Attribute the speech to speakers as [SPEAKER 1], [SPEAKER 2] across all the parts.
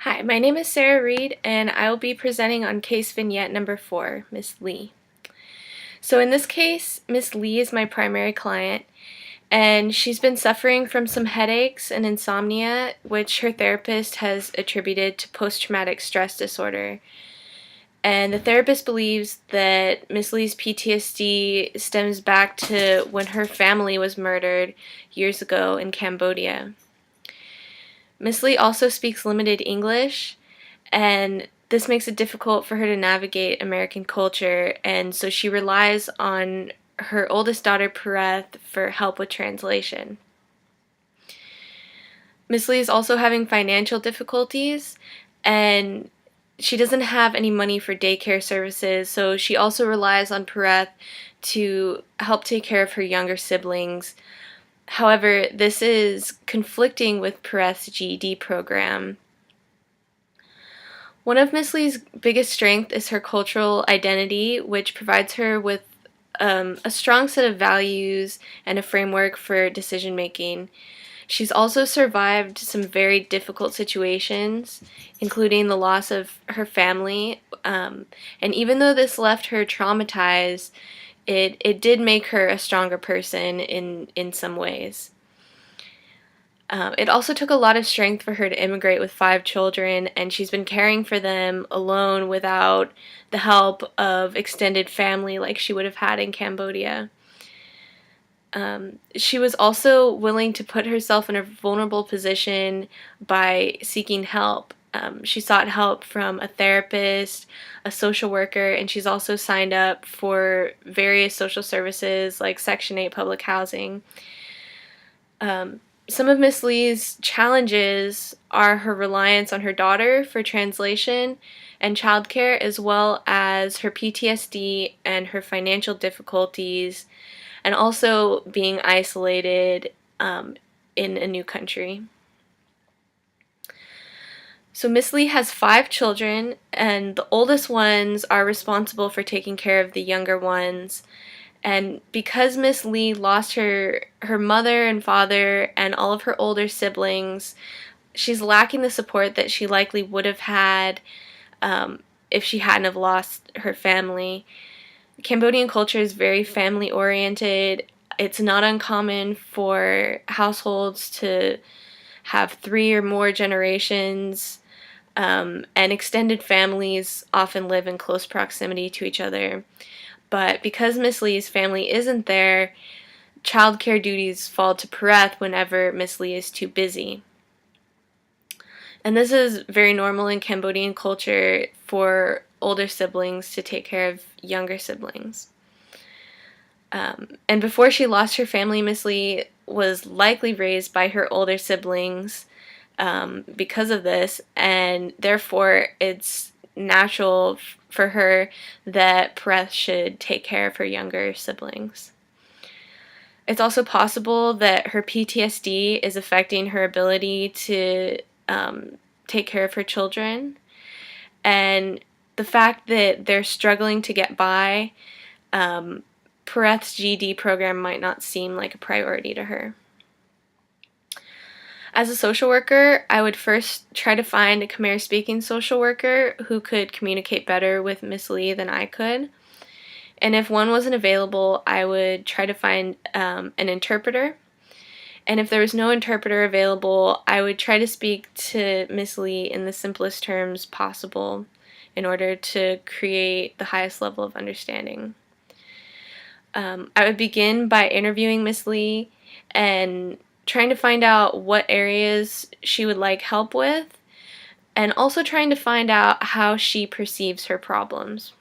[SPEAKER 1] Hi, my name is Sarah Reed, and I will be presenting on case vignette number 4, Miss Lee. So in this case, Miss Lee is my primary client, and she's been suffering from some headaches and insomnia, which her therapist has attributed to post-traumatic stress disorder. And the therapist believes that Miss Lee's PTSD stems back to when her family was murdered years ago in Cambodia. Miss Lee also speaks limited English, and this makes it difficult for her to navigate American culture, and so she relies on her oldest daughter, Pereth, for help with translation. Miss Lee is also having financial difficulties, and she doesn't have any money for daycare services, so she also relies on Pereth to help take care of her younger siblings. However, this is conflicting with Pereth's GED program. One of Miss Lee's biggest strengths is her cultural identity, which provides her with a strong set of values and a framework for decision making. She's also survived some very difficult situations, including the loss of her family, and even though this left her traumatized, it did make her a stronger person in some ways. It also took a lot of strength for her to immigrate with 5 children, and she's been caring for them alone without the help of extended family like she would have had in Cambodia. She was also willing to put herself in a vulnerable position by seeking help. She sought help from a therapist, a social worker, and she's also signed up for various social services like Section 8 public housing. Some of Miss Lee's challenges are her reliance on her daughter for translation and childcare, as well as her PTSD and her financial difficulties, and also being isolated in a new country. So Miss Lee has 5 children, and the oldest ones are responsible for taking care of the younger ones. And because Miss Lee lost her mother and father and all of her older siblings, she's lacking the support that she likely would have had if she hadn't have lost her family. Cambodian culture is very family oriented. It's not uncommon for households to have 3 or more generations, and extended families often live in close proximity to each other. But because Miss Lee's family isn't there, childcare duties fall to Pereth whenever Miss Lee is too busy. And this is very normal in Cambodian culture for older siblings to take care of younger siblings. And before she lost her family, Miss Lee was likely raised by her older siblings because of this, and therefore it's natural for her that Pereth should take care of her younger siblings. It's also possible that her PTSD is affecting her ability to take care of her children, and the fact that they're struggling to get by, Pereth's GED program might not seem like a priority to her. As a social worker, I would first try to find a Khmer-speaking social worker who could communicate better with Miss Lee than I could. And if one wasn't available, I would try to find an interpreter. And if there was no interpreter available, I would try to speak to Miss Lee in the simplest terms possible in order to create the highest level of understanding. I would begin by interviewing Miss Lee and trying to find out what areas she would like help with, and also trying to find out how she perceives her problems.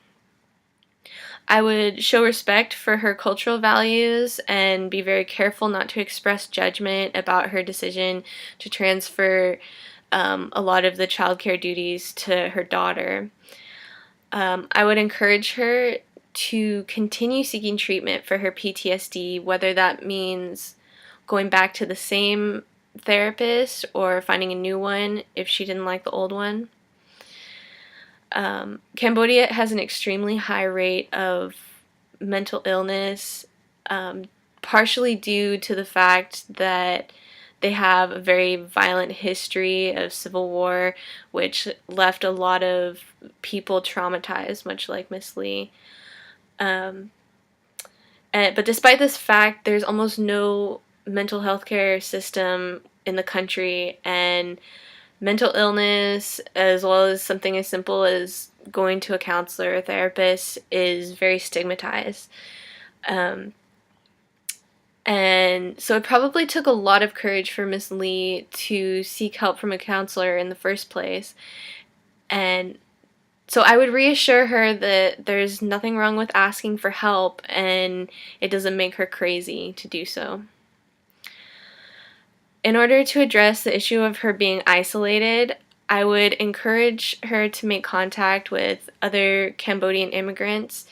[SPEAKER 1] I would show respect for her cultural values and be very careful not to express judgment about her decision to transfer a lot of the childcare duties to her daughter. I would encourage her to continue seeking treatment for her PTSD, whether that means going back to the same therapist or finding a new one if she didn't like the old one. Cambodia has an extremely high rate of mental illness, partially due to the fact that They have a very violent history of civil war, which left a lot of people traumatized, much like Miss Lee. Um, but despite this fact, there's almost no mental health care system in the country, and mental illness, as well as something as simple as going to a counselor or therapist, is very stigmatized. Um, and so it probably took a lot of courage for Miss Lee to seek help from a counselor in the first place. And so I would reassure her that there's nothing wrong with asking for help, and it doesn't make her crazy to do so. In order to address the issue of her being isolated, I would encourage her to make contact with other Cambodian immigrants,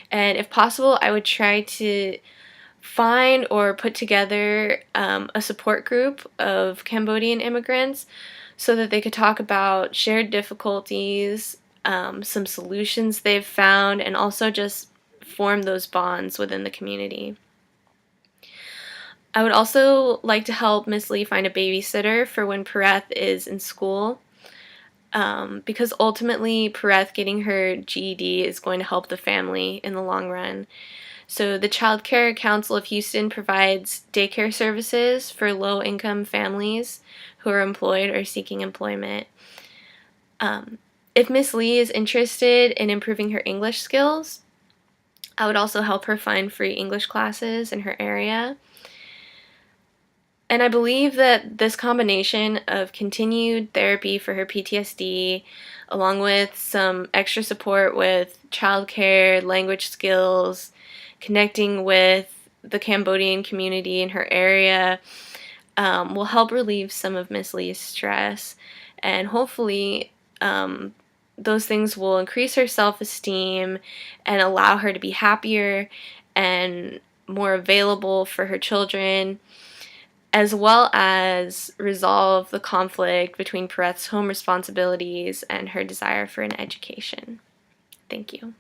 [SPEAKER 1] and if possible, I would try to find or put together a support group of Cambodian immigrants so that they could talk about shared difficulties, some solutions they've found, and also just form those bonds within the community. I would also like to help Miss Lee find a babysitter for when Pareth is in school, because ultimately Pareth getting her GED is going to help the family in the long run. So the Child Care Council of Houston provides daycare services for low-income families who are employed or seeking employment. If Miss Lee is interested in improving her English skills, I would also help her find free English classes in her area. And I believe that this combination of continued therapy for her PTSD, along with some extra support with childcare, language skills, connecting with the Cambodian community in her area, will help relieve some of Miss Lee's stress. And hopefully, those things will increase her self-esteem and allow her to be happier and more available for her children, as well as resolve the conflict between Pareth's home responsibilities and her desire for an education. Thank you.